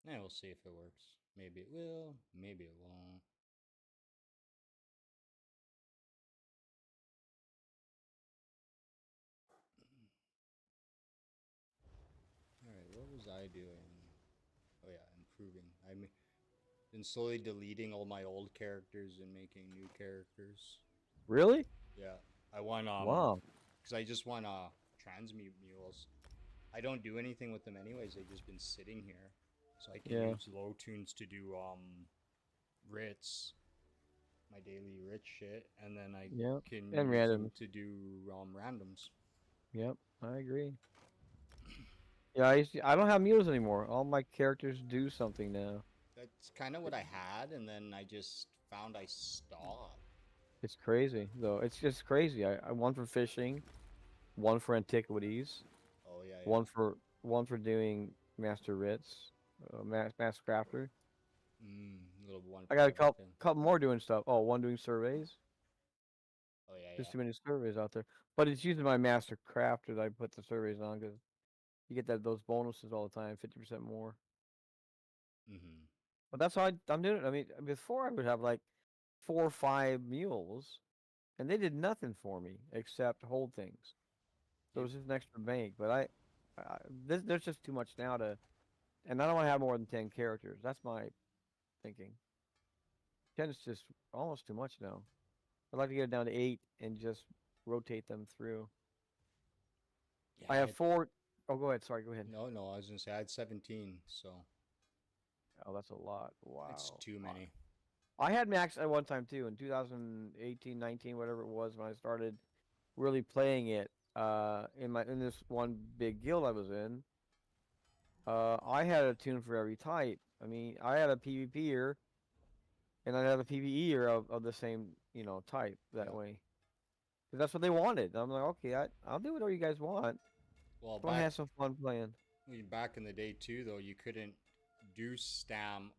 Yeah, we'll see if it works. Maybe it will. Maybe it won't. All right, what was I doing? Oh yeah, improving. I'm been slowly deleting all my old characters and making new characters. Really? Yeah, I want Wow. because I just want transmute mules. I don't do anything with them anyways. They've just been sitting here, so I can Yeah. use low tunes to do writs, my daily writ shit, and then I Yep. can And use them random. to do randoms. Yep. I agree. Yeah, I don't have mules anymore. All my characters do something now. That's kind of what I had, and then I just found I stopped. It's crazy though. It's just crazy. I one for fishing, one for antiquities, Oh yeah, yeah. one for doing master writs, master crafter. Little one I for got a everything. couple more doing stuff. Oh, one doing surveys. Oh yeah, There's yeah. too many surveys out there. But it's using my master crafter that I put the surveys on because you get those bonuses all the time, 50% more. Mm-hmm. But that's how I'm doing it. I mean, before I would have like 4 or 5 mules, and they did nothing for me except hold things. So it Yep. was just an extra bank. But there's just too much now to, and I don't want to have more than 10 characters. That's my thinking. 10 is just almost too much now. I'd like to get it down to 8 and just rotate them through. Yeah, I I have had 4. Oh, go ahead. Sorry, go ahead. no, no. I was gonna say I had 17, so Oh, that's a lot. it's Wow. too many. I had max at one time too in 2018, 19, whatever it was when I started really playing it. In this one big guild I was in, I had a tune for every type. I mean, I had a PvPer and I had a PvEer of the same type that Yep. way. 'Cause that's what they wanted. I'm like, okay, I'll do whatever you guys want. Well, I want to have some fun playing. back in the day too, though, you couldn't do stam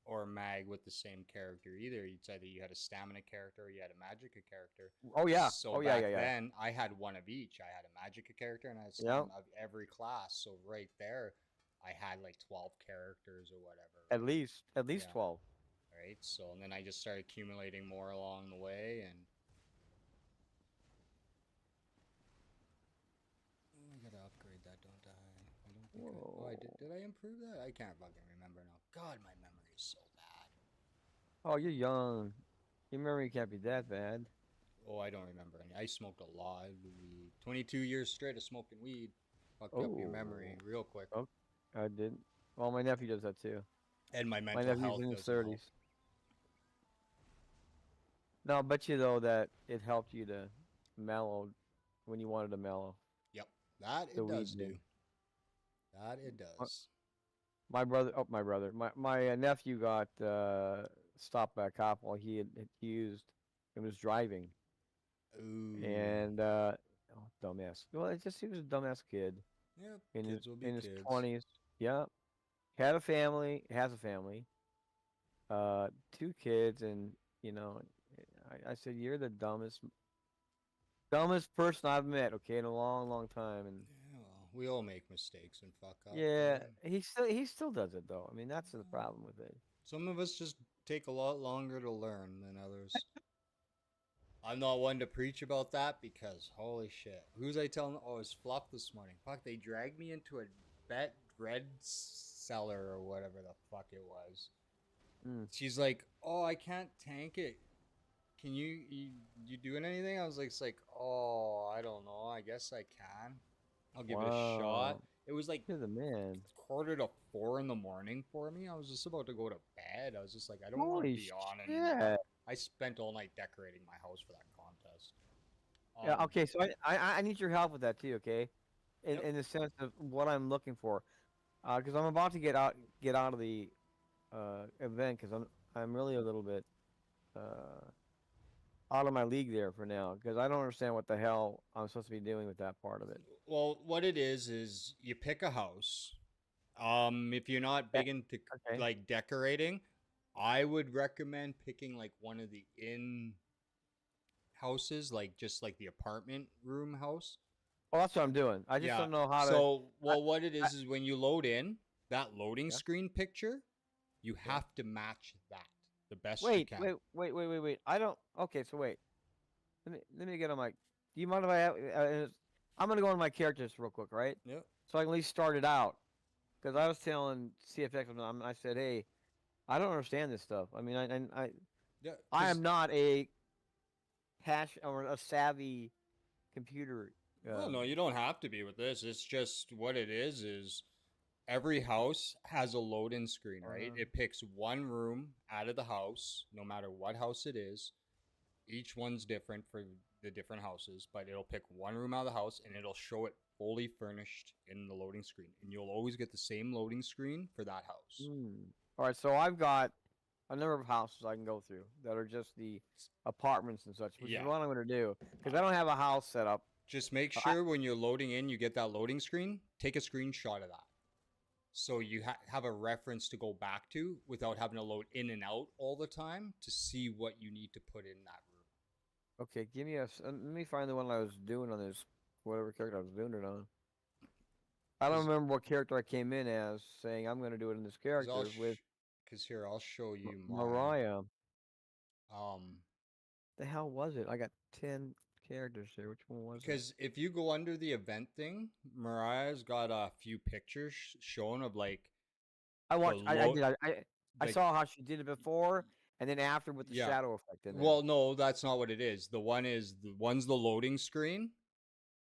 or mag with the same character either. It's either you had a stamina character or you had a magicka character. Oh yeah, So oh yeah, back yeah, yeah, then, I had one of each. I had a magicka character and I had yeah. stam of every class. So right there, I had like 12 characters or whatever. At least Yeah. 12. Right. So and then I just started accumulating more along the way, and oh, I gotta upgrade that, don't I? I don't think I. Oh, I did. Whoa. Did I improve that? I can't fucking remember now. God, my memory is so bad. Oh, you're young. Your memory can't be that bad. Oh, I don't remember any. I smoked a lot of weed. 22 years straight of smoking weed. Fuck up your memory Oh, real quick. oh, I didn't. Well, my nephew does that too. And my My mental nephew's health in his doesn't help. 30s. Now, I bet you though that it helped you to mellow when you wanted to mellow. Yep. That The it weed does did. do. That it My does. my nephew got stopped by a cop while he had used and was driving, Ooh. and oh, dumbass. Well, it just he was a dumbass kid Yep. in his Kids will be in his kids. 20s. Yeah, had a family, has a family, 2 kids, and you know, I said you're the dumbest person I've met. Okay, in a long, long time, and Yeah, well, we all make mistakes and fuck up, yeah, right? he still does it though. I mean, that's the problem with it. Some of us just take a lot longer to learn than others. I'm not one to preach about that because holy shit. Who's I telling? Oh, it's Fluff this morning. Fuck, they dragged me into a bet red cellar or whatever the fuck it was. Mm. She's like, "Oh, I can't tank it. Can you doing anything?" I was like, "It's like, oh, I don't know. I guess I can. I'll give it a shot." Wow, It was like you're the man. quarter to 4 in the morning for me. I was just about to go to bed. I was just like, I don't want to Holy be on anymore. shit. I spent all night decorating my house for that contest. Yeah, okay, so I need your help with that too, okay? In Yep. in the sense of what I'm looking for, because I'm about to get out of the event because I'm really a little bit uh out of my league there for now because I don't understand what the hell I'm supposed to be doing with that part of it. Well, what it is you pick a house. If you're not Eh, big into Okay. like decorating, I would recommend picking like one of the in houses, like just like the apartment room house. Well, that's what I'm doing. I just Yeah. don't know how to. So, I, well, what it I is when you load in. that loading Yeah. screen picture, you Yeah. have to match that the best you Wait, can. wait, wait, wait, wait, wait. I don't. Okay, so wait. Let me get on my. Do you mind if I have? I'm gonna go on my characters real quick, right? Yep. So I can at least start it out. Because I was telling CFX, I said, hey, I don't understand this stuff. I mean, Yeah, I because am not a hash or a savvy computer. well, no, you don't have to be with this. It's just what it is every house has a load-in screen, right? Uh, It picks one room out of the house, no matter what house it is. Each one's different for the different houses, but it'll pick one room out of the house and it'll show it fully furnished in the loading screen. And you'll always get the same loading screen for that house. hmm. All right, so I've got a number of houses I can go through that are just the apartments and such, which is Yeah. what I'm going to do because I don't have a house set up. Just make I, sure when you're loading in, you get that loading screen, take a screenshot of that. So you have a reference to go back to without having to load in and out all the time to see what you need to put in that room. okay, give me let me find the one I was doing on this whatever character I was doing it on. I don't Because remember what character I came in as, saying I'm going to do it in this character with because here I'll show you mine. Mariah. Um, The hell was it? I got 10 characters here. Which one was it? because if you go under the event thing, Mariah's got a few pictures showing of like I the watched. I low, did. I like saw how she did it before, and then after with the yeah. shadow effect in there. Well, no, that's not what it is. One's the loading screen.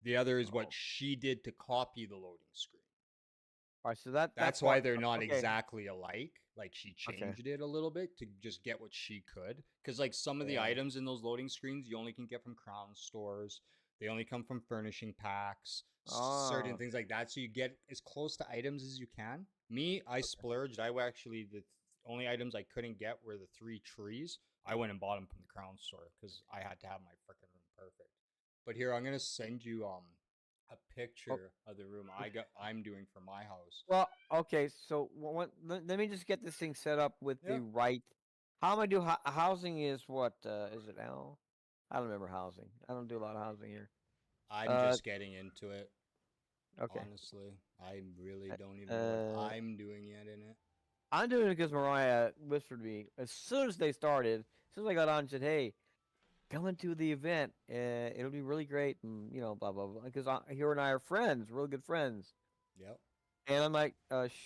The other is what Oh, she did to copy the loading screen. all right. So that That's why part. they're not Okay. exactly alike. Like she Okay. changed it a little bit to just get what she could. Because like some of the Yeah. items in those loading screens you only can get from crown stores. They only come from furnishing packs, certain Ah. things like that. So you get as close to items as you can. Me, I Okay. splurged. The only items I couldn't get were the 3 trees. I went and bought them from the crown store because I had to have my freaking room perfect. But here I'm gonna send you a Oh, picture of the room I'm doing for my house. well. Okay. So let me just get this thing set up with the Yep. right. How am I do housing? Is what is it L? I don't remember housing. I don't do a lot of housing here. I'm Uh. just getting into it, Okay. honestly. I really don't even know what Uh. I'm doing yet in it. I'm doing it because Mariah whispered me as soon as they started. As soon as I got on, and said, "Hey, come into the event. It'll be really great," and blah blah blah. Because her and I are friends, real good friends. Yep. And I'm like,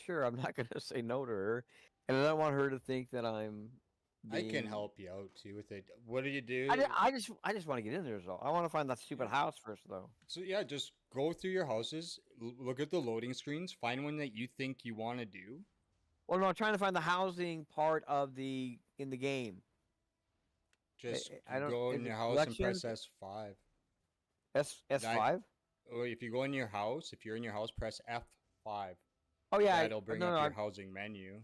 sure, I'm not gonna say no to her, and I don't want her to think that I'm I can being. help you out too with it. What do you I, do? ju- I just I just want to get in there, so I want to find that Yeah. stupid house first, though. So yeah, just go through your houses, look at the loading screens, find one that you think you want to do. Well, no, I'm trying to find the housing part of the in the game. Just I don't. go in Is it your house and press collections? S5. That S5? or if you go in your house, if you're in your house, press F5. Oh yeah. That'll bring No, up no. your housing menu.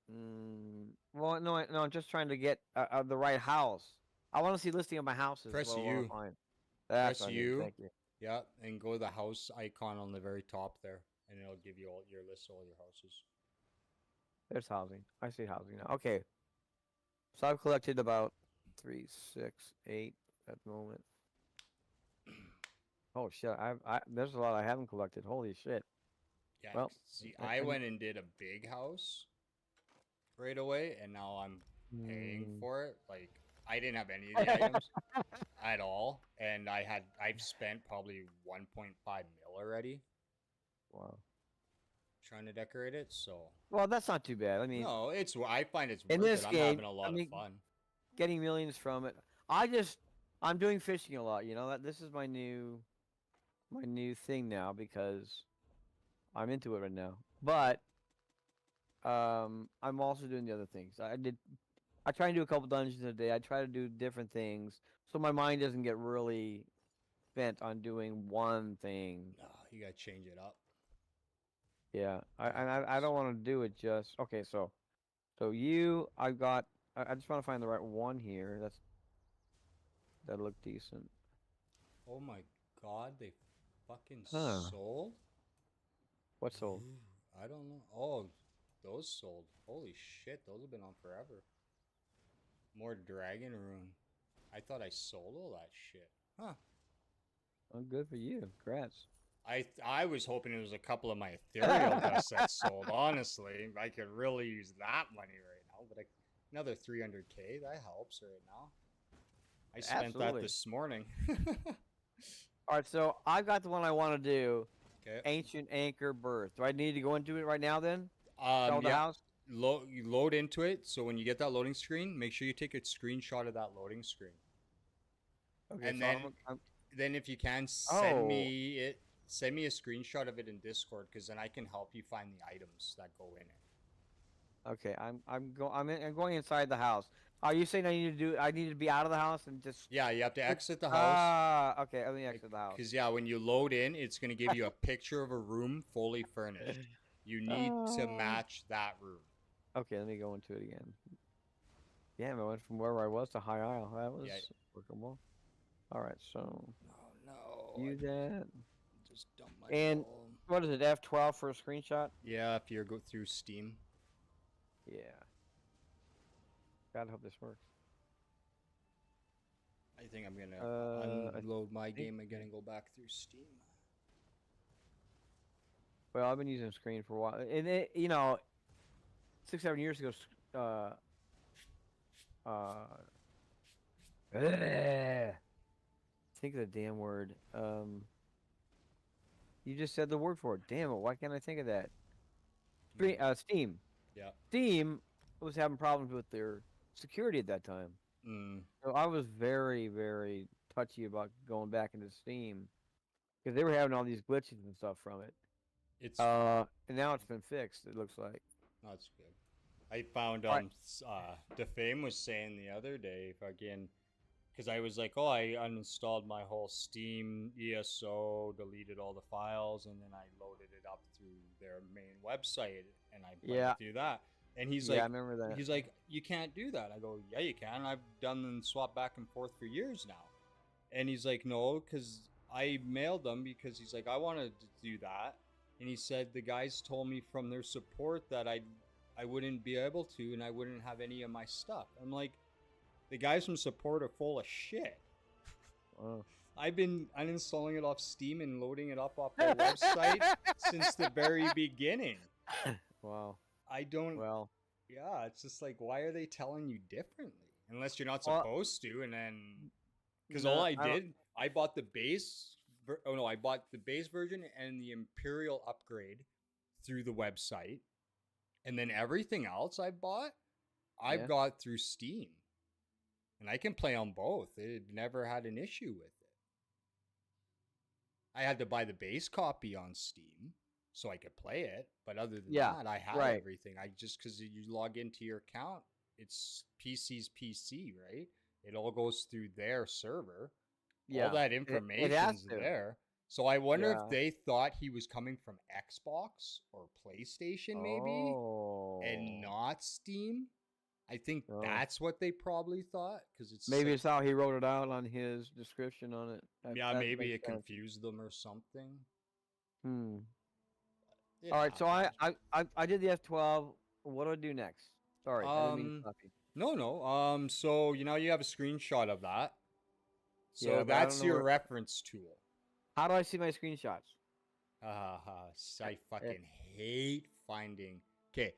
Well, no, no, I'm just trying to get the right house. I want to see listing of my houses. Is Press what I want to U. find. That's Press what I need. U. Thank you. Yeah, and go to the house icon on the very top there, and it'll give you all your list of all your houses. There's housing. I see housing now. Okay. So I've collected about 3, 6, 8 at the moment. Oh shit! There's a lot I haven't collected. Holy shit! Yeah, Well, see, I, I I, went and did a big house right away, and now I'm paying mm, for it. Like I didn't have any of the items at all, and I've spent probably 1.5 mil already wow. trying to decorate it. So Well, that's not too bad. I mean, no, I find it's in worth this it. I'm game, having a I lot of mean, fun. getting millions from it. I'm doing fishing a lot. That this is my new thing now because I'm into it right now. But I'm also doing the other things. I try and do a couple dungeons a day. I try to do different things so my mind doesn't get really bent on doing one thing. No, you gotta change it up. Yeah, I Tactics. don't want to do it just okay. So I just want to find the right one here. That look decent. Oh my god, they fucking Huh? sold? What sold? Ooh, I don't know. Oh, those sold. Holy shit, those have been on forever. More Dragon Rune. I thought I sold all that shit. Huh. Oh, good for you. Congrats. I was hoping it was a couple of my ethereal dust sets sold. Honestly, I could really use that money right now. But another 300K, that helps right now. I spent that Absolutely. this morning. All right, so I've got the one I want to do. Okay. Ancient Anchor Birth. Do I need to go into it right now then? Sell the Yeah. house? You load into it. So when you get that loading screen, make sure you take a screenshot of that loading screen, Okay, and so then if you can oh, send me a screenshot of it in Discord, because then I can help you find the items that go in it. okay. I'm going inside the house. Are you saying I need to be out of the house and just Yeah, you have to click? exit the house. Ah, okay. Let me exit the house. Because, yeah, when you load in, it's going to give you a picture of a room fully furnished. You need to Uh, match that room. okay, let me go into it again. Damn, I went from where I was to High Isle. That was Yeah. workable. All right, so Oh, no. I view that. just dumped my And ball. what is it, F12 for a screenshot? Yeah, if you go through Steam. Yeah. God, I hope this works. I think I'm going to I unload my think, game again and go back through Steam. well, I've been using screen for a while. And, 6, 7 years ago, uh, think of the damn word. You just said the word for it. Damn it, why can't I think of that? Hmm. Steam. Yeah. Steam was having problems with their security at that time. Mm. So I was very, very touchy about going back into Steam because they were having all these glitches and stuff from it. It's And now it's been fixed. It looks like. That's good. I found All right. Defame was saying the other day, again, because I was like, oh, I uninstalled my whole Steam ESO, deleted all the files, and then I loaded it up through their main website, and I played Yeah. through that. And Yeah, I remember that. he's like, you can't do that. I go, yeah, you can. I've done and swapped back and forth for years now. And he's like, no, because I mailed them, because he's like, I wanted to do that. And he said the guys told me from their support that I wouldn't be able to, and I wouldn't have any of my stuff. I'm like, the guys from support are full of shit. Oh. I've been uninstalling it off Steam and loading it up off their website since the very beginning. Wow. I don't. Well. Yeah, it's just like, why are they telling you differently? Unless you're not Well. supposed to, and then because all No, I I don't. did, I bought the base. Oh no, I bought the base version and the Imperial upgrade through the website, and then everything else I bought, I've Yeah. got through Steam, and I can play on both. It never had an issue with it. I had to buy the base copy on Steam so I could play it, but other than Yeah. that, I had Right. everything. I just because you log into your account, it's PC's PC, right? It all goes through their server. All Yeah. that It has information's to. there. So I wonder if Yeah. they thought he was coming from Xbox or PlayStation, maybe, and Oh. not Steam. I think Oh. that's what they probably thought, because it's Maybe such. it's how he wrote it out on his description on it. Yeah, That maybe makes it sense. confused them or something. Hmm. It All right. So happens. I did the F12. What do I do next? Sorry, I didn't mean to Um, stop you. no, no. So you have a screenshot of that. So Yeah, but I don't that's know your where. reference tool. How do I see my screenshots? I Eh, fucking hate finding. Okay,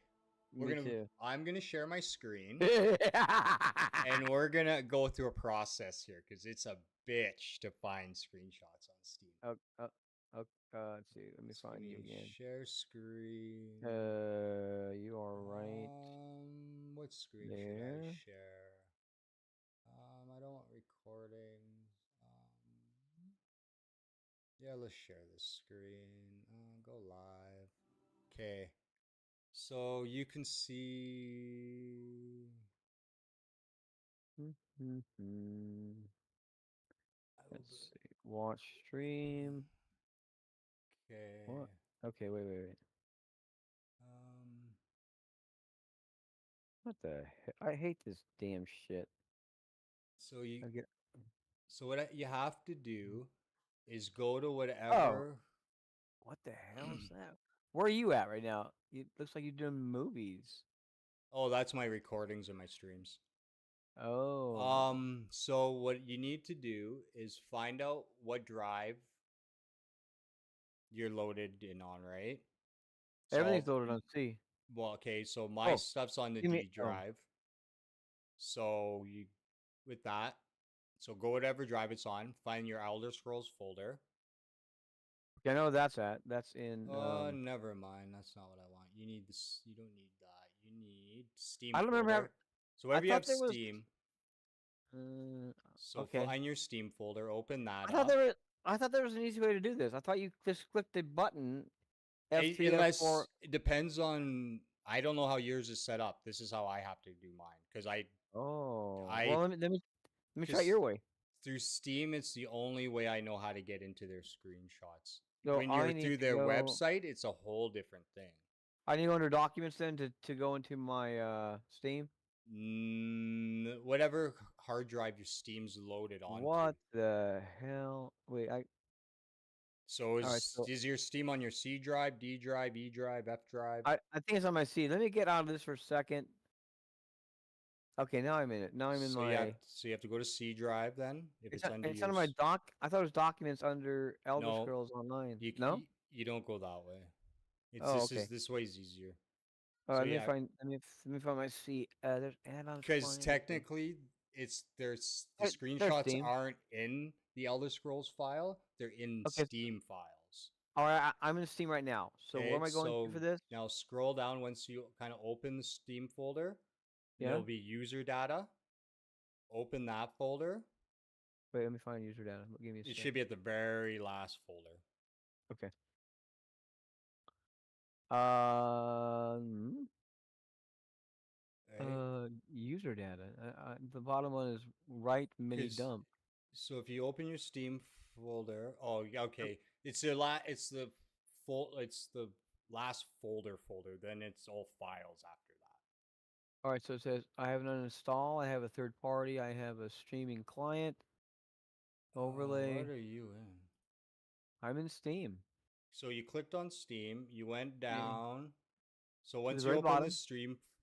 Me too. I'm gonna share my screen, and we're gonna go through a process here because it's a bitch to find screenshots on Steam. oh, oh, oh, let's see. Let me find you Screen again. share screen. You are right What screen should I there. share? I don't want recordings. Yeah, let's share this screen. Go live. Okay. So you can see. Let's see. Watch stream. What? Okay. Okay, wait. Um. What the heck? I hate this damn shit. So you. I get. So what you have to do is go to Oh, whatever. what the hell is that? Where are you at right now? It looks like you're doing movies. Oh, that's my recordings and my streams. Oh, So what you need to do is find out what drive you're loaded in on, right? So, Everything's loaded on C. well, okay, so my Oh, stuff's on the give me. D Oh, drive. So you with that, so go whatever drive it's on, find your Elder Scrolls folder. okay, I know where that's at. That's in. Never mind. That's not what I want. You need this. You don't need that. You need I Steam don't remember having. folder. So I wherever you thought have there was. Steam, so Okay. find your Steam folder, open that I thought up. there was. I thought there was an easy way to do this. I thought you just clicked the button F3, F4. Unless it depends on. I don't know how yours is set up. This is how I have to do mine because Oh, I well, let me try it because your way. through Steam, it's the only way I know how to get into their screenshots. So When you're I need through to their go. website, it's a whole different thing. I need to go under documents then to go into my Steam. Whatever hard drive your Steam's loaded onto. What the hell? Wait, I. So All right, so is your Steam on your C drive, D drive, E drive, F drive? I think it's on my C. Let me get out of this for a second. Okay, now I'm in it. Now I'm in my. So you have to go to C drive then if it's under It's under my yours. doc. I thought it was documents under Elder No, Scrolls Online. you No? you don't go that way. It's Oh, okay. this way's easier. All So right, let me yeah, find. Let me find my C. There's add-ons because finder. technically it's there's the There's screenshots Steam. aren't in the Elder Scrolls file; they're in Okay. Steam files. All right, I'm in Steam right now. So where Okay, am I going to so for this? now scroll down once you kind of open the Steam folder, and Yeah. there'll be user data. Open that folder. Wait, let me find user data. Give me a It sec. should be at the very last folder. Okay. Um. Right? User data. The bottom one is write mini Because dump. so if you open your Steam folder, oh yeah, Yep. okay, it's the last folder. Then it's all files after that. All right, so it says I have an uninstall. I have a third party. I have a streaming client What overlay. are you in? I'm in Steam. So you clicked on Steam, you went Yeah. down. So To the very bottom.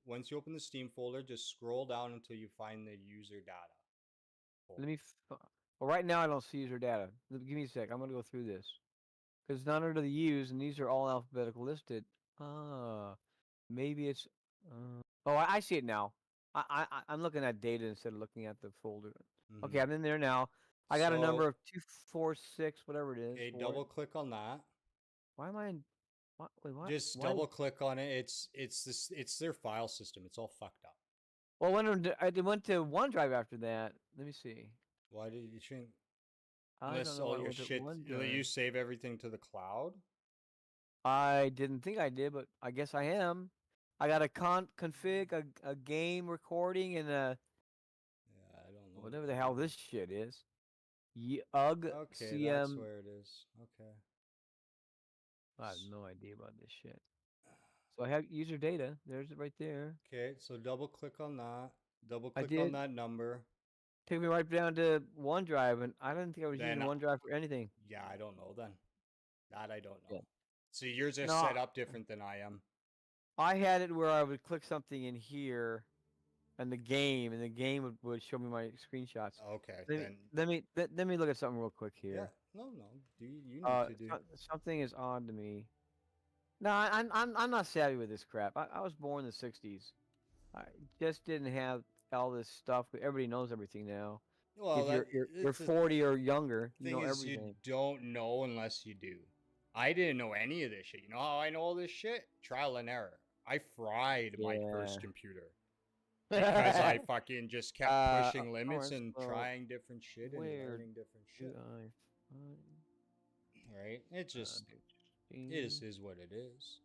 once you open the Steam folder, just scroll down until you find the user data Let folder. me. Well, right now I don't see user data. Give me a sec. I'm gonna go through this because it's not under the use, and these are all alphabetical listed. Ah, maybe it's. Oh, I see it now. I'm looking at data instead of looking at the folder. Okay, Mm-hmm. I'm in there now. I got a number So of 246, whatever it is. okay, For double click on that. why am I in? What? Wait, what? Just Why? double click on it. It's their file system. It's all fucked up. Well, when I went to OneDrive after that. Let me see. Why did you shouldn't I don't unless know all why I your went to shit you OneDrive. save everything to the cloud? I didn't think I did, but I guess I am. I got a config, a game recording, and a Yeah, I don't know whatever the hell then. this shit is. UG Okay, that's CM. where it is. Okay. I have no idea about this shit. So I have user data. There's it right there. Okay, so double click on that. Double I click on did. that number. Take me right down to OneDrive, and I didn't think I was using Then OneDrive for anything. yeah, I don't know then. That I don't Yeah. know. See, yours are No, set up different than I am. I had it where I would click something in here, and the game would show me my screenshots. Okay, Let me then let me look at something real quick yeah, here. no. Do you need to do? Something is odd to me. No, I'm not savvy with this crap. I was born in the '60s. I just didn't have all this stuff. Everybody knows everything now. Well, If that you're it's the 40 or younger, you thing know is you everything. don't know unless you do. I didn't know any of this shit. You know how I know all this shit? Trial and error. I fried my Yeah. first computer because I fucking just kept pushing limits Alright, and so trying different shit and where learning different do shit. I find Right? It just the Steam is what it is.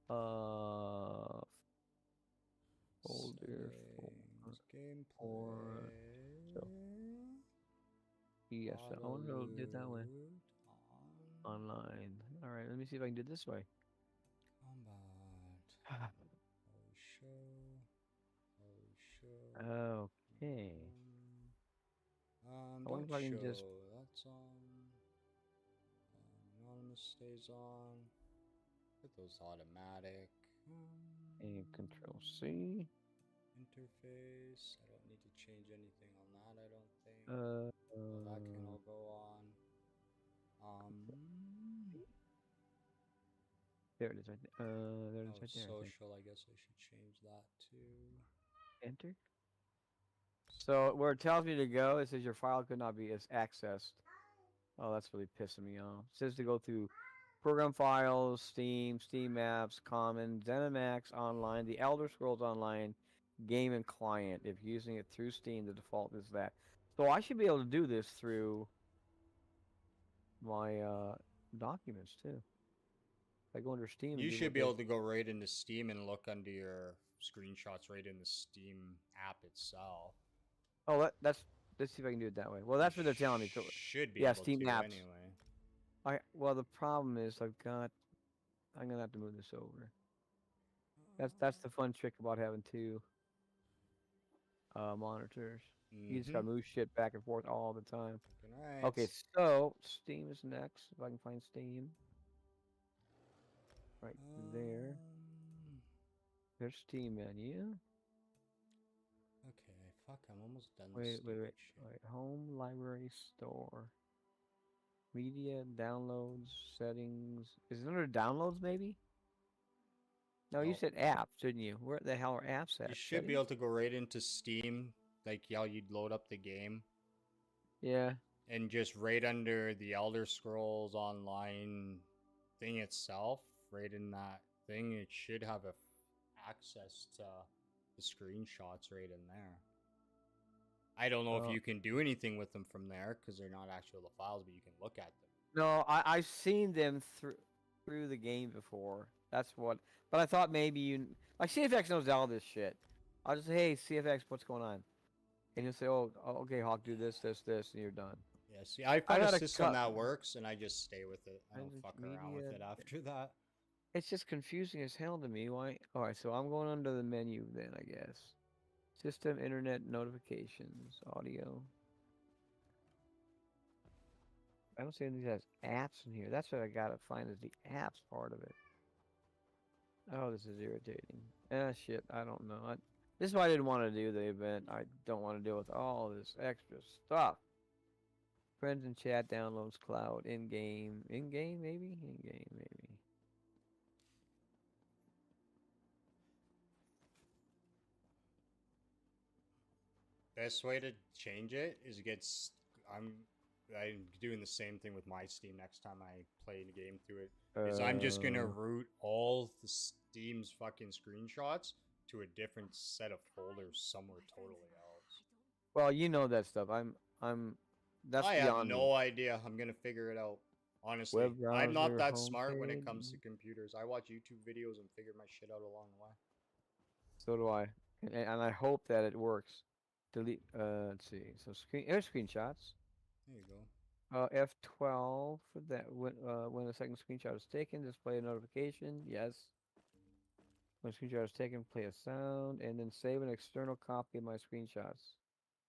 uh folder Settings, for so gameplay, yes, I auto wonder if it'll do it that way. loot, on, Online. Alright, let me see if I can do it this way. combat, show, show, Okay. I wonder don't if I can show, just that's on, anonymous stays on, put those automatic, and Control C. interface, I don't need to change anything on that, I don't think, Uh, so that can all go on, There it is. Right there it Oh, is. Right there. I think. social. I guess I should change that to. Enter. So where it tells me to go, it says your file could not be as accessed. Oh, that's really pissing me off. It says to go through program files, Steam, Steam apps, Common, ZeniMax Online, the Elder Scrolls Online, game and client. If using it through Steam, the default is that. So I should be able to do this through my documents too. If I go under Steam and You do should what be they. able to go right into Steam and look under your screenshots right in the Steam app itself. Oh, that's. Let's see if I can do it that way. Well, You that's what they're telling me. So, should be yeah, able Steam to apps. anyway. Well, the problem is I've got. I'm gonna have to move this over. That's the fun trick about having two monitors. You just Mm-hmm. gotta move shit back and forth all the time. Good night. Okay, so Steam is next. If I can find Steam, right there. There's Steam menu. Okay, fuck, I'm almost done Wait, this wait, stupid wait, shit. wait. Home, library, store, media, downloads, settings. Is it under downloads? Maybe. No, you Well, said apps, didn't you? Where the hell are apps you at? should be Settings? able to go right into Steam, like how you'd load up the game, Yeah. and just right under the Elder Scrolls Online thing itself, right in that thing, it should have access to the screenshots right in there. I don't know if Uh, you can do anything with them from there because they're not actual files, but you can look at them. no, I've seen them through the game before. That's what. But I thought maybe you like CFX knows all this shit. I'll just say, hey CFX, what's going on? And you'll say, okay, Hawk, do this, this, this, and you're done. Yeah, see, I I found a got a system cut. that works, and I just stay with it. I don't fuck around with Media. it after that. It's just confusing as hell to me. Why? All right, so I'm going under the menu then, I guess. System, internet, notifications, audio. I don't see anything that has apps in here. That's what I gotta find is the apps part of it. Oh, this is irritating. Ah, shit. I don't know. This is why I didn't want to do the event. I don't want to deal with all this extra stuff. Friends and chat, downloads, cloud, in-game. In-game, maybe? In-game, maybe. Best way to change it is I'm doing the same thing with my Steam next time I play the game through it. Is I'm just gonna Uh, route all the Steam's fucking screenshots to a different set of folders somewhere totally else. well, you know that stuff. That's I have beyond me. no idea. I'm gonna figure it out. Honestly, Web I'm not browser, that smart when it comes homepage. to computers. I watch YouTube videos and figure my shit out along the way. So do I. And I hope that it works. Delete, let's see. So here's screenshots. There you go. F12 for that. When the second screenshot is taken, display a notification. Yes. When a screenshot is taken, play a sound, and then save an external copy of my screenshots,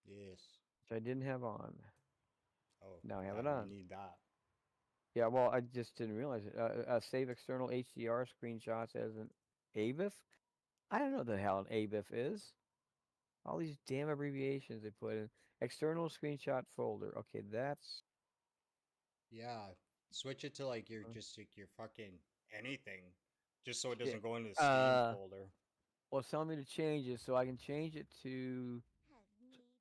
Yes. which I didn't have on. Oh, Now I have yeah, it you on. need that. Yeah, well, I just didn't realize it. Save external HDR screenshots as an ABIF? I don't know what the hell an ABIF is. All these damn abbreviations they put in. External screenshot folder. Okay, that's. Yeah, switch it to like your just like your fucking anything, just so it Shit. doesn't go into the Steam folder. Well, it's telling me to change it, so I can change it to.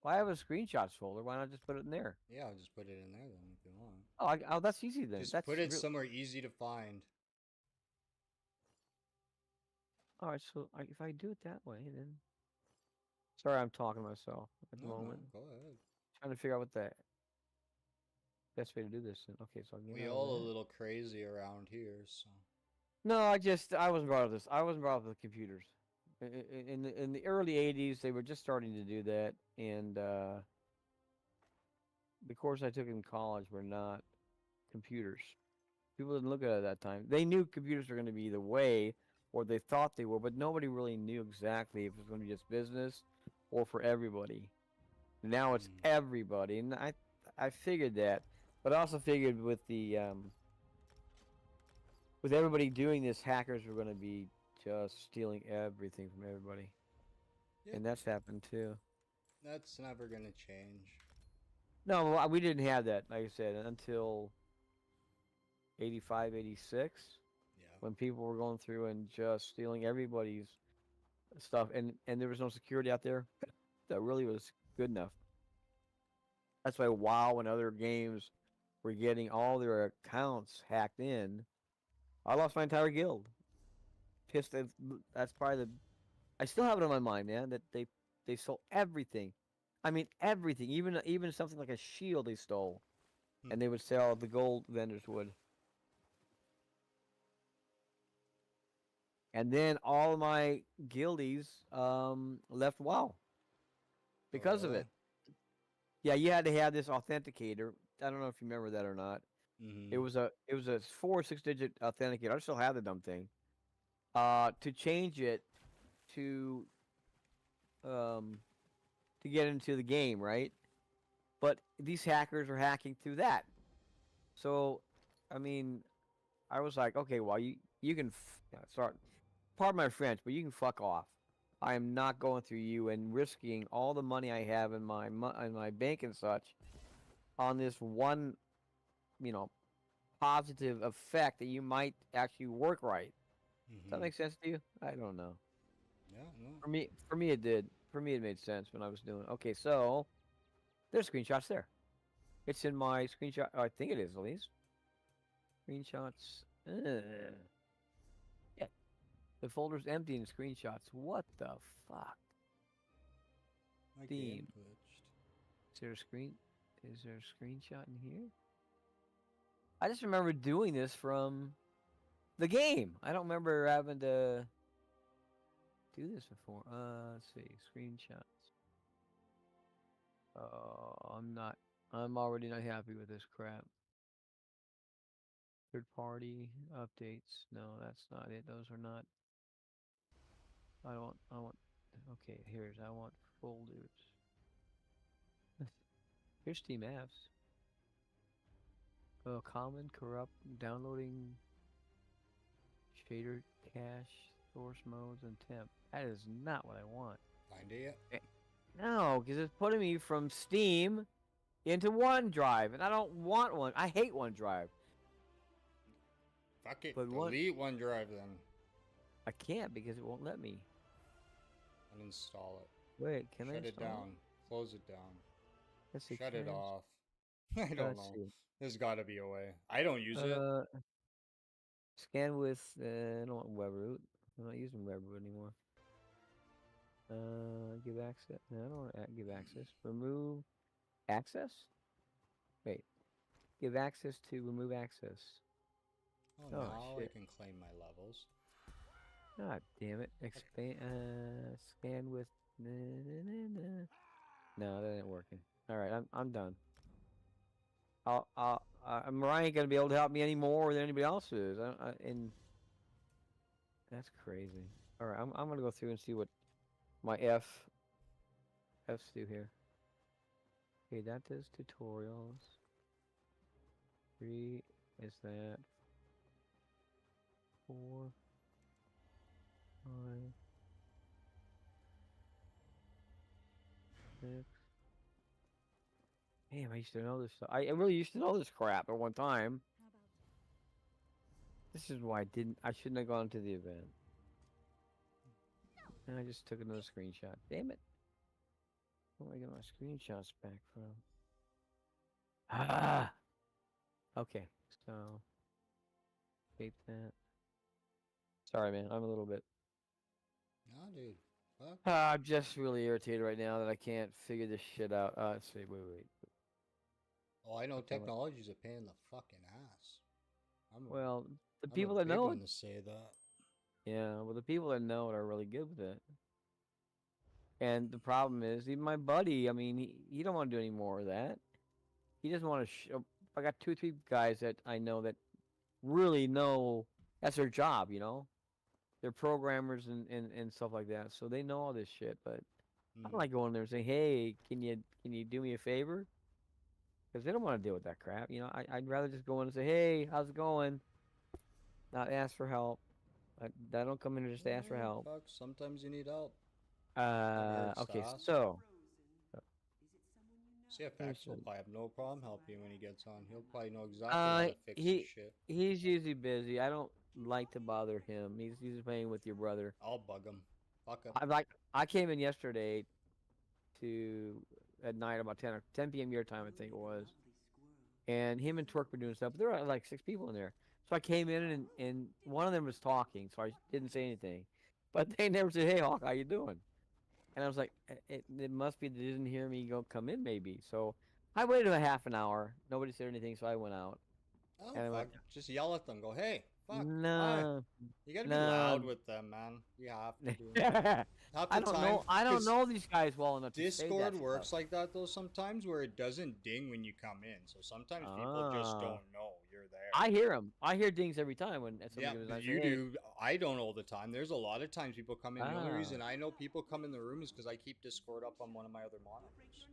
Well, I have a screenshots folder. Why not just put it in there? Yeah, I'll just put it in there then if you want. Oh, that's easy then. Just That's put it real. somewhere easy to find. All right, so if I do it that way, then. Sorry, I'm talking to myself at the No, no, moment. go ahead. Trying to figure out what the best way to do this. Okay, so I We get out of all a that. little crazy around here, so. No, I wasn't brought up this. I wasn't brought up with computers. In the early '80s, they were just starting to do that, and the course I took in college were not computers. People didn't look at it at that time. They knew computers were going to be the way, or they thought they were, but nobody really knew exactly if it was going to be just business or for everybody. Now it's Mm. everybody, and I figured that, but I also figured with everybody doing this, hackers were going to be just stealing everything from everybody, Yep, and that's happened too. that's never gonna change. No, well, we didn't have that, like I said, until 85, 86. Yeah. when people were going through and just stealing everybody's stuff, and there was no security out there that really was good enough. That's why WoW and other games were getting all their accounts hacked in. I lost my entire guild. Pissed. That's probably the. I still have it on my mind, man. That they stole everything. I mean everything. Even something like a shield they stole, Hmm. and they would sell. The gold vendors would. And then all of my guildies left WoW Oh, because of really? it. Yeah, you had to have this authenticator. I don't know if you remember that or not. It Mm-hmm. was a 4 or 6 digit authenticator. I still have the dumb thing. To change it to um to get into the game, right? But these hackers are hacking through that. So, I mean, I was like, okay, well, you can start. Pardon my French, but you can fuck off. I am not going through you and risking all the money I have in my bank and such on this one, you know, positive effect that you might actually work right. Does that Mm-hmm. make sense to you? I don't know. Yeah, no. For me, it did. For me, it made sense when I was doing. Okay, so there's screenshots there. It's in my screenshot. I think it is at least screenshots. Yeah, the folder's empty in screenshots. What the fuck? My game Theme. glitched. Is there a screen? Is there a screenshot in here? I just remember doing this from the game. I don't remember having to do this before. Let's see. Screenshots. Oh, I'm not. I'm already not happy with this crap. Third party updates. No, that's not it. Those are not. I don't. I want. Okay, here's. I want folders. Here's Steam apps. Common, corrupt, downloading, shader, cache, source modes, and temp. That is not what I want. Find it yet? Eh, No, because it's putting me from Steam into OneDrive, and I don't want one. I hate OneDrive, Fuck it. but one Delete OneDrive then. I can't because it won't let me. Uninstall it. Wait, can I Shut it install it? down. Close it down. Let's see. Shut it off. I don't Let's know. see. There's gotta be a way. I don't use it. Uh, Scan with. I don't want WebRoot. I'm not using WebRoot anymore. Give access. No, I don't want to give access. Remove access. Wait. Give access to remove access. Oh, Oh now I shit. can claim my levels. God damn it. Expand. Scan with. No, that ain't working. All right, I'm done. Mariah ain't gonna be able to help me any more than anybody else is. And that's crazy. All right, I'm gonna go through and see what my F's do here. Okay, that does tutorials. 3 is that. 4, 5, 6. Damn, I used to know this stuff. I really used to know this crap at one time. This is why I shouldn't have gone to the event. And I just took another screenshot. Damn it. Where do I get my screenshots back from? Ah! Okay, so escape that. Sorry, man. I'm a little bit. Nah, dude. Fuck. I'm just really irritated right now that I can't figure this shit out. Let's see. Wait. Oh, I know Okay. technology's a pain in the fucking ass. I'm a, Well, the I'm a people that big know it, one to say that. yeah. Well, the people that know it are really good with it. And the problem is, even my buddy. I mean, he don't want to do any more of that. He doesn't want to. I got 2, 3 guys that I know that really know that's their job. They're programmers and stuff like that, so they know all this shit. But I don't Hmm. like going there and saying, "Hey, can you do me a favor?" Because they don't want to deal with that crap. I'd rather just go in and say, "Hey, how's it going?" Not ask for help. I don't come in here just to ask for Hey, help. fuck. Sometimes you need help. Never hurts to Okay, ask. so CFX here's will some. probably have no problem helping you when he gets on. He'll probably know exactly how to fix this He shit. he's usually busy. I don't. like to bother him. He's playing with your brother. I'll bug him. Fuck him. I came in yesterday to at night about 10 p.m. your time I think it was, and him and Twerk were doing stuff. But there were like 6 people in there. So I came in and one of them was talking, so I didn't say anything. But they never said, "Hey Hawk, how you doing?" And I was like, it must be they didn't hear me go come in maybe. So I waited a half an hour. Nobody said anything, so I went out. Oh And I fuck! went, Just yell at them. Go, hey, fuck, hi. no, You gotta be no. loud with them, man. You have to be. Half I the don't time, know. I don't because know these guys well enough to say Discord that stuff. works like that though sometimes, where it doesn't ding when you come in. So sometimes people just Ah, don't know you're there. I hear them. I hear dings every time when Yeah, somebody goes. I say, you "Hey, do. I don't all the time. There's a lot of times people come in. The only ah, reason I know people come in the room is because I keep Discord up on one of my other monitors.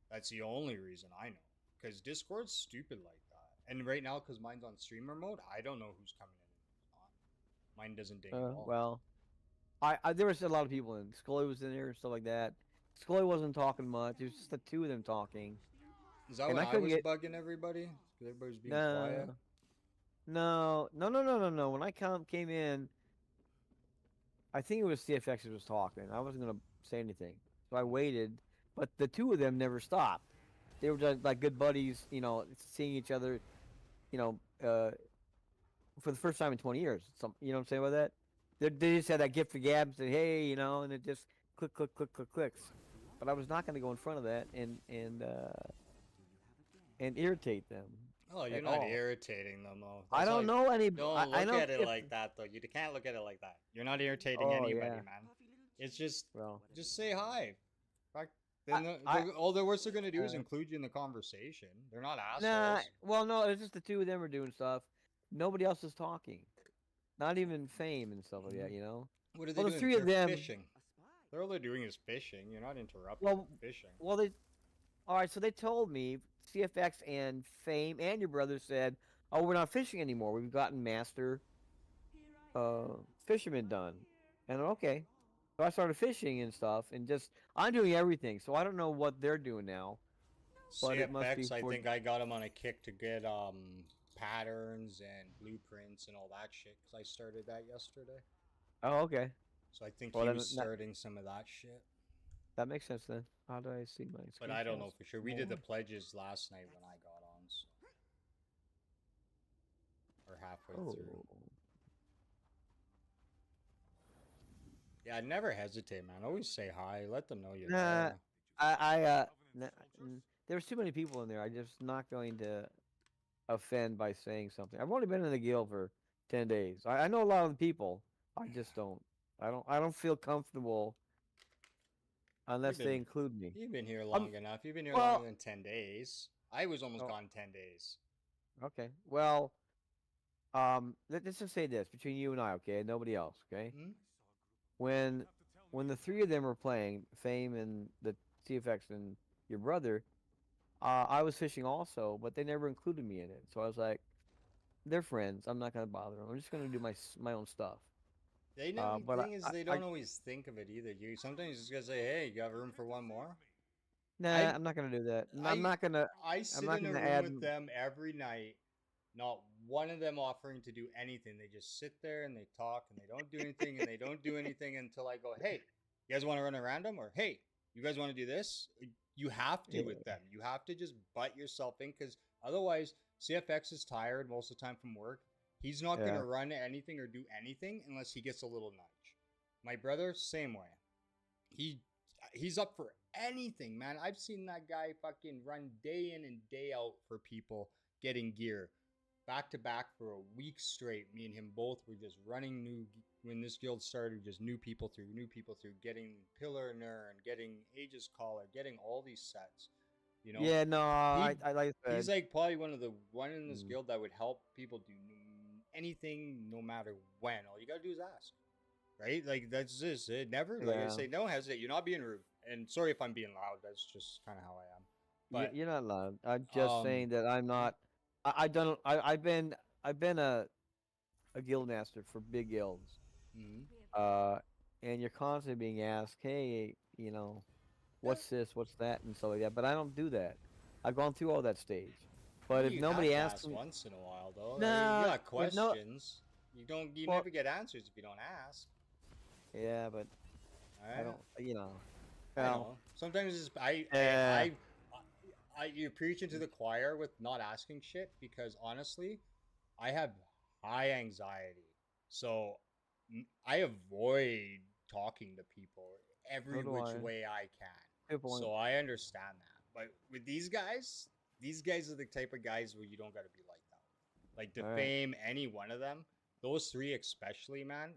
That's the only reason I know. Because Discord's stupid like that. And right now, because mine's on streamer mode, I don't know who's coming in and who's not. Mine doesn't ding at all. well, I there was a lot of people in. Scully was in there and stuff like that. Scully wasn't talking much. It was just the two of them talking, Is that and when I I couldn't was get bugging everybody? Because everybody was being quiet? no, no. When I came in, I think it was CFX that was talking. I wasn't gonna say anything, so I waited. But the two of them never stopped. They were just like good buddies, seeing each other, you know, for the first time in 20 years. You know what I'm saying about that? They just had that gift of gab, said, hey, and it just clicks. But I was not going to go in front of that and irritate them Oh, you're at not all. irritating them though. I That's don't like, know any. don't I look know. at it like that though. You can't look at it like that. You're not irritating Oh anybody, yeah. man. It's just, Well, just say hi. Fact, I then I all the worst they're gonna do is uh, include you in the conversation. They're not nah. assholes. Well, no, it's just the two of them are doing stuff. Nobody else is talking. Not even Fame and stuff like Mhm. that. You know. What are they Well, the doing? three of They're them. fishing. They're all they're doing is fishing. You're not interrupting. Well, They're fishing. well, they. All right, so they told me CFX and Fame and your brother said, "Oh, we're not fishing anymore. We've gotten master fisherman done." And okay, so I started fishing and stuff, and just I'm doing everything. So I don't know what they're doing now, but it must be CFX, I for. think I got him on a kick to get patterns and blueprints and all that shit because I started that yesterday. Oh, okay. So I think Well, he then was starting some of that shit. that makes sense then. How do I see my But I don't screenshots? know for sure. We did the More. pledges last night when I got on, so or halfway Oh, through. Yeah, I never hesitate, man. Always say hi. Let them know you're nah. there. I nah, there's too many people in there. I'm just not going to offend by saying something. I've only been in the guild for 10 days. I know a lot of the people. I just don't. I don't feel comfortable You've unless they been include me. you've been here Um. long enough. You've been here longer Well. than 10 days. I was almost Oh, gone 10 days. okay. Well. Let's just say this between you and I, okay? Nobody else, okay? Hmm? When when the three of them were playing, Fame and the TFX and your brother, I was fishing also, but they never included me in it. So I was like, they're friends. I'm not gonna bother them. I'm just gonna do my own stuff. They know. But Thing is, they I don't always think of it either. You sometimes just gotta say, "Hey, you have room for one more?" nah, I I'm not gonna do that. I'm I not gonna. I I'm sit not in a gonna room add. with them every night. Not one of them offering to do anything. They just sit there and they talk and they don't do anything and they don't do anything until I go, "Hey, you guys want to run a random?" Or, "Hey, you guys want to do this?" You have to with them. You have to just butt yourself in because otherwise, CFX is tired most of the time from work. He's not Yeah. gonna run anything or do anything unless he gets a little nudge. My brother, same way. He he's up for anything, man. I've seen that guy fucking run day in and day out for people getting gear. Back to back for a week straight. Me and him both were just running when this guild started, just new people through, getting Pillar Ner and getting Aegis Collar, getting all these sets. You know, Yeah. No. he I like I he's said. like probably one in this Mm, guild that would help people do anything no matter when. All you gotta do is ask, right? Like that's this. It never, like I yeah. say, no hesitate. You're not being rude. And sorry if I'm being loud. That's just kind of how I am. You're not allowed. I'm But just saying that I'm not. I don't. I've been a guild master for big guilds. mhm. Uh, and you're constantly being asked, hey, Yeah, what's this, what's that, and stuff like that. But I don't do that. I've gone through all that stage. But if you have nobody to asks ask me, once in a while though. Like, you nah, got if no, questions. You Well, never get answers if you don't ask. yeah, but I Alright? don't. You know. I Well, know. Sometimes it's uh, you're preaching to the choir with not asking shit because honestly, I have high anxiety. So I avoid talking to people so every do which I. way I can. Good point. So I understand that. But with these guys are the type of guys where you don't got to be like that. Like All right. defame any one of them. Those three especially, man,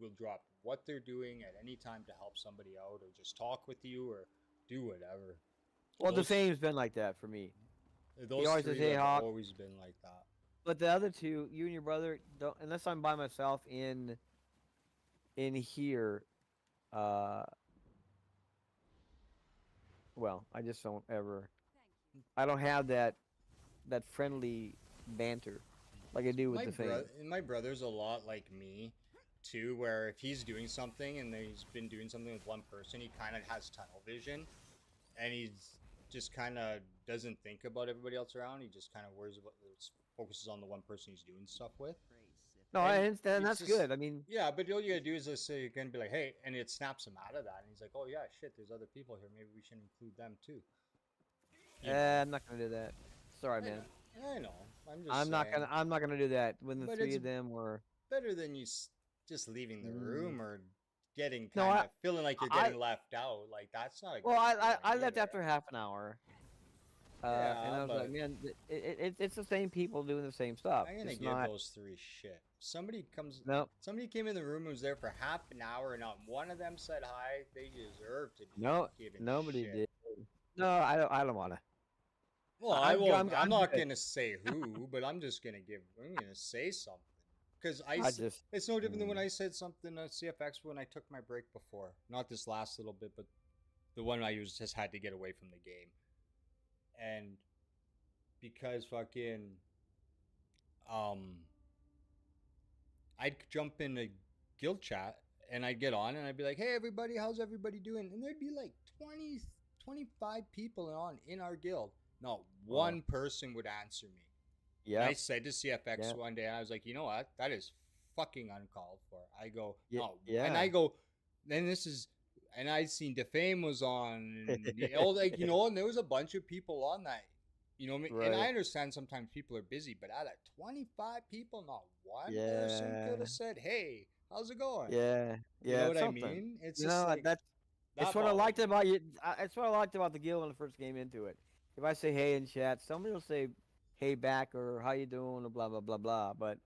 will drop what they're doing at any time to help somebody out or just talk with you or do whatever. Well, the Those fame's been like that for me. He those always says, three "Hey, have Hawk," always been like that. but the other two, you and your brother, don't. Unless I'm by myself in here, uh, well, I just don't ever. I don't have that friendly banter like I do with the fame. My brother's a lot like me too, where if he's doing something and he's been doing something with one person, he kind of has tunnel vision, and he's just kind of doesn't think about everybody else around. He just kind of worries about focuses on the one person he's doing stuff with, No, I and understand. it's That's just good. I mean, yeah. But all you gotta do is just say you're gonna be like, hey, and it snaps him out of that, and he's like, oh yeah, shit, there's other people here. Maybe we should include them too. You know. I'm not gonna do that. Sorry, I man. know. I know. I'm just saying. I'm not gonna do that. When the But three it's of them were, better than just leaving the mm, room or getting no, kind of feeling like you're I, getting left out. Like that's not a well, great feeling I left either. after half an hour, and Yeah, I was like, but man, it's the same people doing the same stuff. I'm gonna It's give not. those three shit. No, Somebody came in the room and was there for half an hour, and not one of them said hi. They deserve to be no, given nobody shit. did. No, I don't. I don't wanna. Well, I won't. I'm I'm not good. gonna say who, but I'm just gonna give. I'm gonna say something because I just. It's no different than when Mm. I said something at CFX when I took my break before. Not this last little bit, but the one I was just had to get away from the game, and because fucking um, I'd jump in a guild chat and I'd get on and I'd be like, "Hey everybody, how's everybody doing?" And there'd be like 20, 25 people in our guild. Not Wow. one person would answer me. And I Yep. said to CFX Yep. one day, I was like, you know what? That is fucking uncalled for. I go, Yeah. no. And I Yeah. go, then this is, and I seen Defame was on, and the old, like, you know, and there was a bunch of people on that. You know, and I Right. understand sometimes people are busy, but out of 25 people, not one person could Yeah. have said, hey, how's it going? Yeah. You know Yeah. what It's I something. mean? It's You just know, like, it's that what I bothered liked me. about you. It's what I liked about the guild when I first came into it. If I say hey in chat, somebody will say hey back or how you doing or blah blah blah blah. But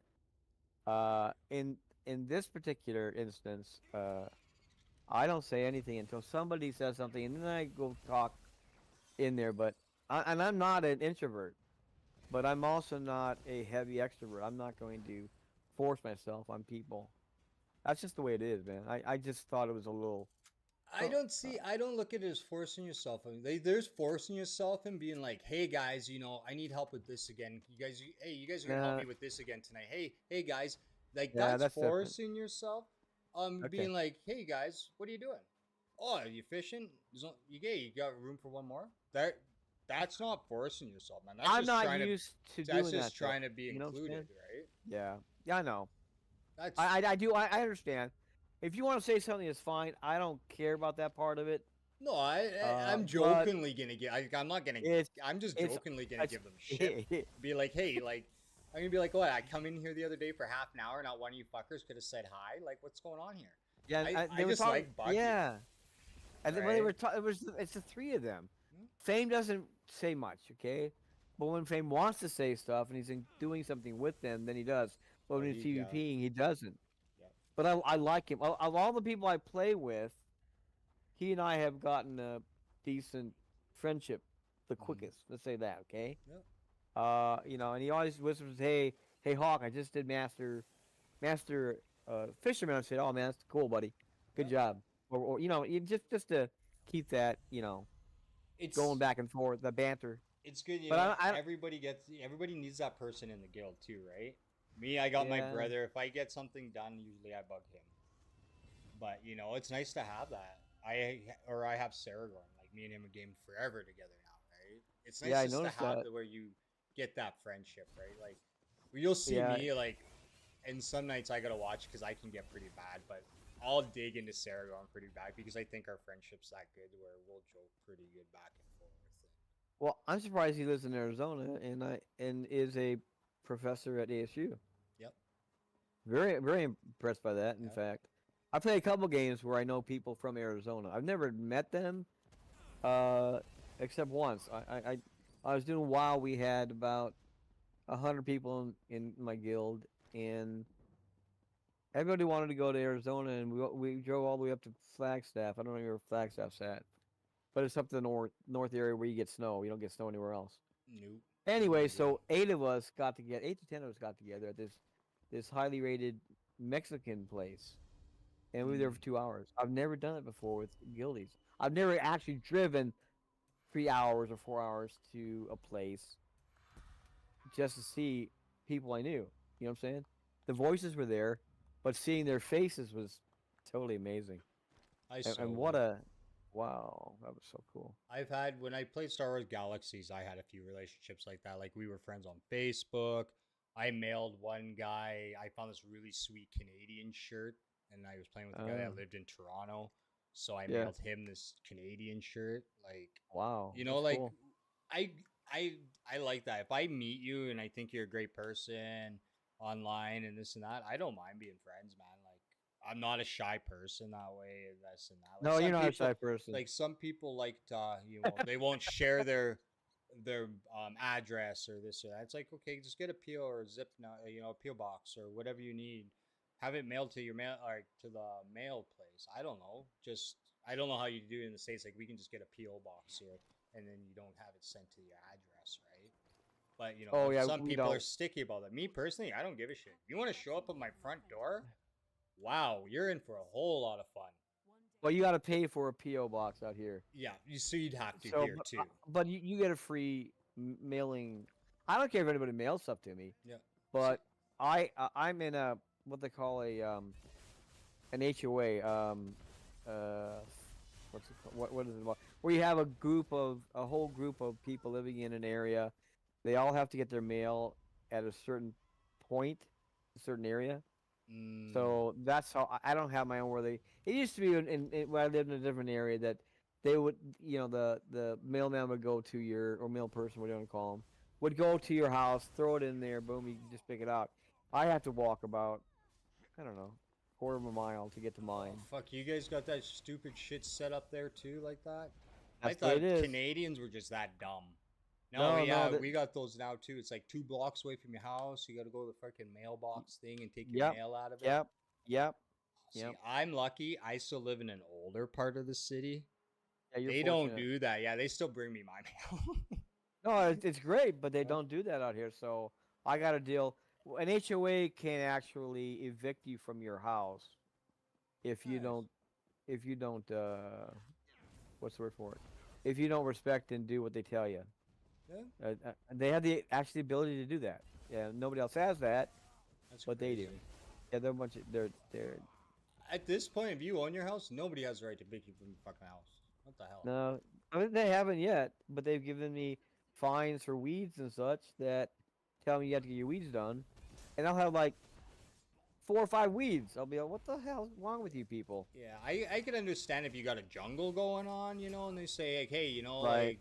in this particular instance, I don't say anything until somebody says something, and then I go talk in there. But and I'm not an introvert, but I'm also not a heavy extrovert. I'm not going to force myself on people. That's just the way it is, man. I just thought it was a little. I Oh, don't see. I don't look at it as forcing yourself. I mean, there's forcing yourself and being like, "Hey guys, you know, I need help with this again. Hey, you guys are gonna help nah, me with this again tonight. Hey guys, like yeah, that's that's different. forcing yourself. Okay. Being like, "Hey guys, what are you doing? Oh, are you fishing? You got room for one more? That's not forcing yourself, man. I'm not used to That's doing that just though. trying to be You know what I'm included, saying? right? Yeah. Yeah, I know. That's I do. I understand. If you want to say something, it's fine. I don't care about that part of it. no. I'm But jokingly gonna get. I'm not gonna. it's I'm just it's jokingly gonna give them shit. it's Be like, hey, like, I'm gonna be like, what? I come in here the other day for half an hour, not one of you fuckers could have said hi. Like, what's going on here? yeah. I They were just talking. like bugging, Yeah. And then when they right? were talking, it's the three of them. Fame doesn't say much, okay? But when Fame wants to say stuff and doing something with them, then he does. But Oh, when he's he yeah, PvPing, he doesn't. yeah. But I like him. Of all the people I play with, he and I have gotten a decent friendship the Mm-hmm. quickest. Let's say that, okay? Yep. And he always whispers, hey, Hawk, I just did master fisherman." I said, "Oh man, that's cool, buddy. Good Yep. job." Or you just to keep that, going It's back and forth, the banter. it's good, you But know. I Everybody needs that person in the guild too, right? Me, I got my yeah, brother. If I get something done, usually I bug him. But you know, it's nice to have that. I have Saragorn. Like me and him are game forever together now, right? It's yeah, nice I just to noticed have that. the where you get that friendship, right? Like where you'll see Yeah, me like and some nights I gotta watch because I can get pretty bad, but I'll dig into Saragon pretty bad because I think our friendship's that good where we'll joke pretty good back and forth. Well, I'm surprised he lives in Arizona and is a professor at ASU. Yep, Very very impressed by that. In yep. fact, I play a couple games where I know people from Arizona. I've never met them, uh, except once. I was doing WoW. We had about 100 people in my guild, and everybody wanted to go to Arizona, and we drove all the way up to Flagstaff. I don't know where Flagstaff's at, but it's up to the north area where you get snow. You don't get snow anywhere else. Nope. No Anyway, idea. so 8 of us got together. 8 to 10 of us got together at this highly rated Mexican place, and we were there Mm. for 2 hours. I've never done it before with guildies. I've never actually driven 3 hours or 4 hours to a place just to see people I knew. You know what I'm saying? The voices were there, but seeing their faces was totally amazing. I And so what a wow, that was so cool. I've had when I played Star Wars Galaxies, I had a few relationships like that. Like we were friends on Facebook. I mailed one guy. I found this really sweet Canadian shirt, and I was playing with a guy Oh, that lived in Toronto, so I yeah. mailed him this Canadian shirt. Like Wow, you know, that's like cool. I I I like that. If I meet you and I think you're a great person online and this and that, I don't mind being friends, man. Like I'm not a shy person that way, and this and that. No, you're not a shy person. Like some people like to, they won't share their address or this or that. It's like okay, just get a PO or a zip, a PO box or whatever you need. Have it mailed to your mail or to the mail place. I don't know. Just I don't know how you do it in the States. Like we can just get a PO box here and then you don't have it sent to your address, right? But Oh yeah, some we people are don't. sticky about that. Me personally, I don't give a shit. If you want to show up at my front door, wow, you're in for a whole lot of fun. Well, you got to pay for a PO box out here. Yeah, so you'd have to So, here but too. but you get a free mailing. I don't care if anybody mails stuff to me, Yeah. See, but I'm in a what they call an HOA. Uh, what's it called? What is it? Where you have a whole group of people living in an area. They all have to get their mail at a certain point, a certain area. mm, So that's how I don't have my own where they. It used to be when I lived in a different area that they would, the mailman would go to your or mail person, what do you want to call them, would go to your house, throw it in there, boom, you can just pick it up. I have to walk about, I don't know, quarter of a mile to get to oh mine. fuck, you guys got that stupid shit set up there too, like that. I That's the way it thought is. Canadians were just that dumb. No, No, no, yeah, that we got those now too. It's like 2 blocks away from your house. You got to go to the freaking mailbox thing and take your yep, mail out of it. yep, yep, See, yep. I'm lucky. I still live in an older part of the city. Yeah, you're They don't fortunate. do that. Yeah, they still bring me my mail. No, it's great, but they Yeah, don't do that out here. So I got to deal. An HOA can actually evict you from your house if you nice. don't what's the word for it? If you don't respect and do what they tell you, Yeah, they have the actually ability to do that. Yeah, nobody else has that, that's but they do. crazy. Yeah, they're a bunch of they're At this point, if you own your house, nobody has the right to pick you from your fucking house. What the hell? no, I mean they haven't yet, but they've given me fines for weeds and such that tell me you have to get your weeds done, and I'll have like 4 or 5 weeds. I'll be like, what the hell's wrong with you people? Yeah, I could understand if you got a jungle going on, and they say like, hey, Right? like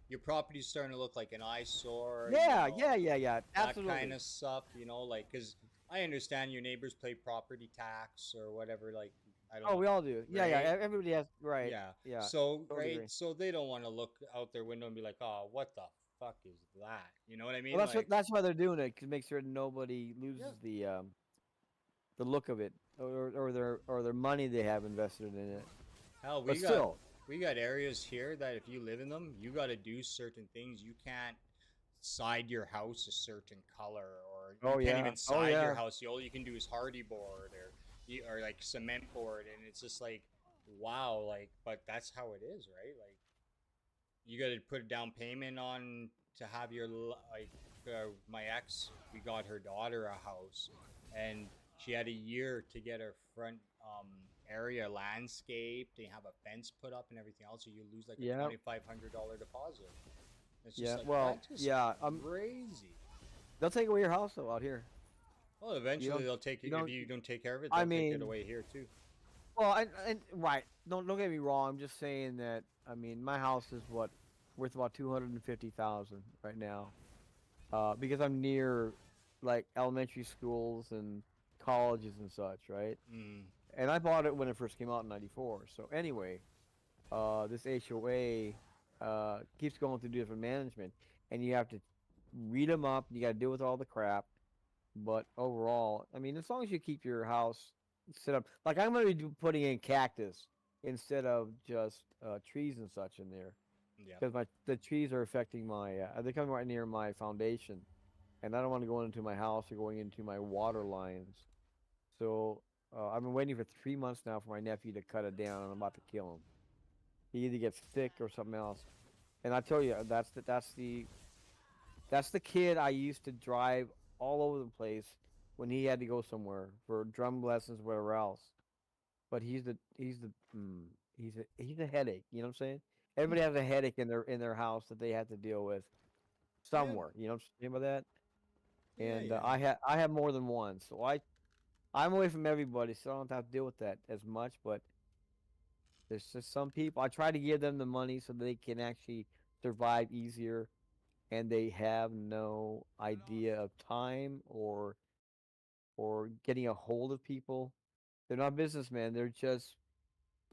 your property's starting to look like an eyesore, Yeah, yeah, yeah, yeah. that kind Absolutely. of stuff, like because I understand your neighbors pay property tax or whatever, like I don't Oh, know, we all do. Yeah, yeah. right? Everybody has. Right. Yeah. Yeah. So Totally right, agree. so they don't want to look out their window and be like, oh, what the fuck is that? You know what I Well, mean? Like, that's why they're doing it to make sure nobody yeah. loses the look of it or their money they have invested in it. Hell, But we got still, we got areas here that if you live in them, you got to do certain things. You can't side your house a certain color, or you oh can't yeah, even oh side your yeah, house. All you can do is hardy board or like cement board, and it's just like, wow, like, but that's how it is, right? Like, you got to put a down payment on to have like my ex. We got her daughter a house, and she had a year to get her front area landscaped and have a fence put up and everything else. So you lose like a yeah, $2,500 deposit. It's just yeah. like Well, that's just yeah. crazy. They'll take away your house though out here. Well, You eventually don't, they'll take you it if don't. you don't take care of it. I They'll take it mean, away here too. well, and right. Don't get me wrong. I'm just saying that. I mean, my house is what worth about 250,000 right now. Because I'm near like elementary schools and colleges and such, right? Mm. And I bought it when it first came out in '94. So anyway, this HOA keeps going through different management, and you have to read them up. You got to deal with all the crap. But overall, I mean, as long as you keep your house set up, like I'm going to be putting in cactus instead of just trees and such in there, Yeah. because my the trees are affecting my. They're coming right near my foundation, and I don't want to go into my house or going into my water lines. So I've been waiting for 3 months now for my nephew to cut it down, and I'm about to kill him. He either gets sick or something else. And I tell you, that's the kid I used to drive all over the place when he had to go somewhere for drum lessons, whatever else. But he's a headache. You know what I'm saying? Everybody has a headache in their house that they have to deal with Yeah. somewhere. You know what I'm saying about that? Yeah. And Yeah. I have more than one, so I'm away from everybody, so I don't have to deal with that as much. But there's just some people I try to give them the money so they can actually survive easier, and they have no idea of time or getting a hold of people. They're not businessmen. They're just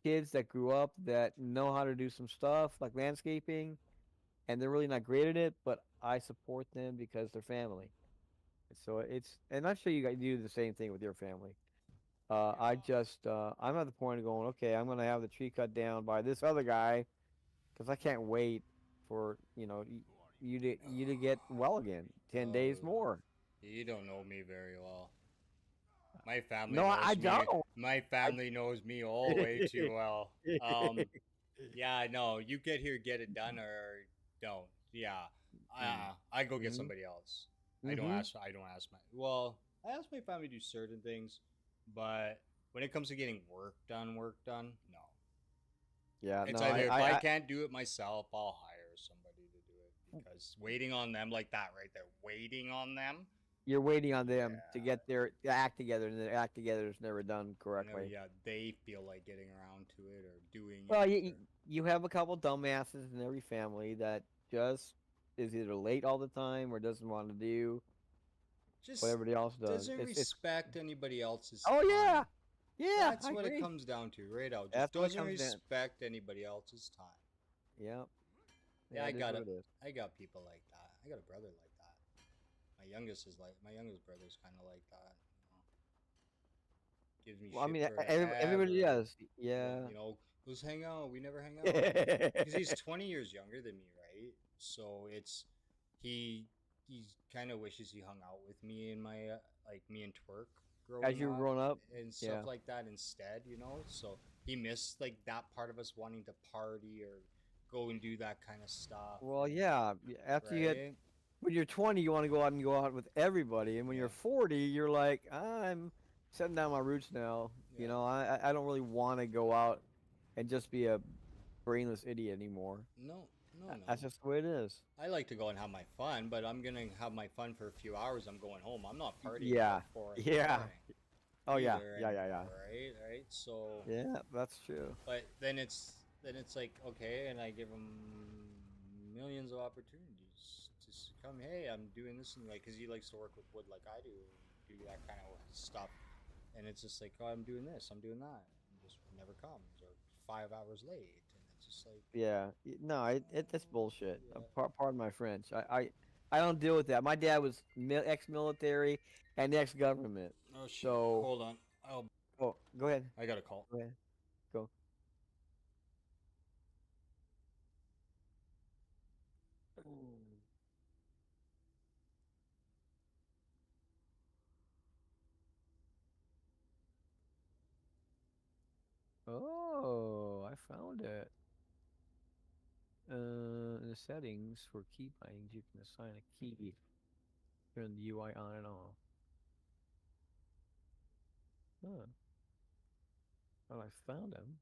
kids that grew up that know how to do some stuff like landscaping, and they're really not great at it. But I support them because they're family. So and I'm sure you guys do the same thing with your family. I'm at the point of going, okay, I'm gonna have the tree cut down by this other guy because I can't wait for you to get well again. 10 days Oh, more. you don't know me very well. My family No, I knows me. don't. My I, family knows me all way too well. Yeah, no, you get here, get it done, or don't. Yeah, I go get mm-hmm. somebody else. I don't Mm-hmm. ask. I don't ask my. Well, I ask my family to do certain things, but when it comes to getting work done, no. Yeah, It's no, either if I can't do it myself, I'll hire somebody to do it because waiting on them like that, right? They're waiting on them. you're waiting on them to Yeah, get their act together, and their act together is never done whenever correctly. yeah they feel like getting around to it or doing Well, it you or you have a couple dumbasses in every family that just is either late all the time or doesn't want to do what just everybody else does. doesn't It's respect anybody else's oh time. yeah, yeah, That's I what it agree. comes down to, right out. Just That's what it doesn't comes down. respect anybody else's time. Yeah, Yeah, yeah, it is what it is. I got people like that. I got a brother like that. My youngest brother's kind of like that. You know, gives me Well, I shit mean, everybody forever. does. Yeah, Yeah. you know, let's hang out. We never hang out because he's 20 years younger than me, right? So he he kind of wishes he hung out with me and my like me and Twerk As growing you were up growing up, and stuff yeah. like that instead, you know. So he missed like that part of us wanting to party or go and do that kind of stuff, Well, yeah. After you hit right? when you're 20, you want to go out and go out with everybody, and when Yeah, you're 40, you're like, I'm setting down my roots now. You yeah. know, I don't really want to go out and just be a brainless idiot anymore. No, no, That's no. just the way it is. I like to go and have my fun, but I'm gonna have my fun for a few hours. I'm going home. I'm not partying Yeah, till 4 in the yeah. morning Oh yeah, either yeah, yeah, yeah. anymore, right? Right. So, Yeah, that's true. but then it's like okay, and I give him millions of opportunities to come. Hey, I'm doing this and like because he likes to work with wood like I do, do that kind of stuff, and it's just like oh, I'm doing this, I'm doing that, and just never comes or 5 hours late, and it's just like Yeah. No, that's bullshit. yeah. Pardon my French. I don't deal with that. My dad was ex-military and ex-government. Oh shit! So, Hold on. Oh, oh, go ahead. I got a call. Go ahead. Go. Oh, I found it. In the settings for key bindings, you can assign a key. Turn the UI on and off. Huh. Well, I found them.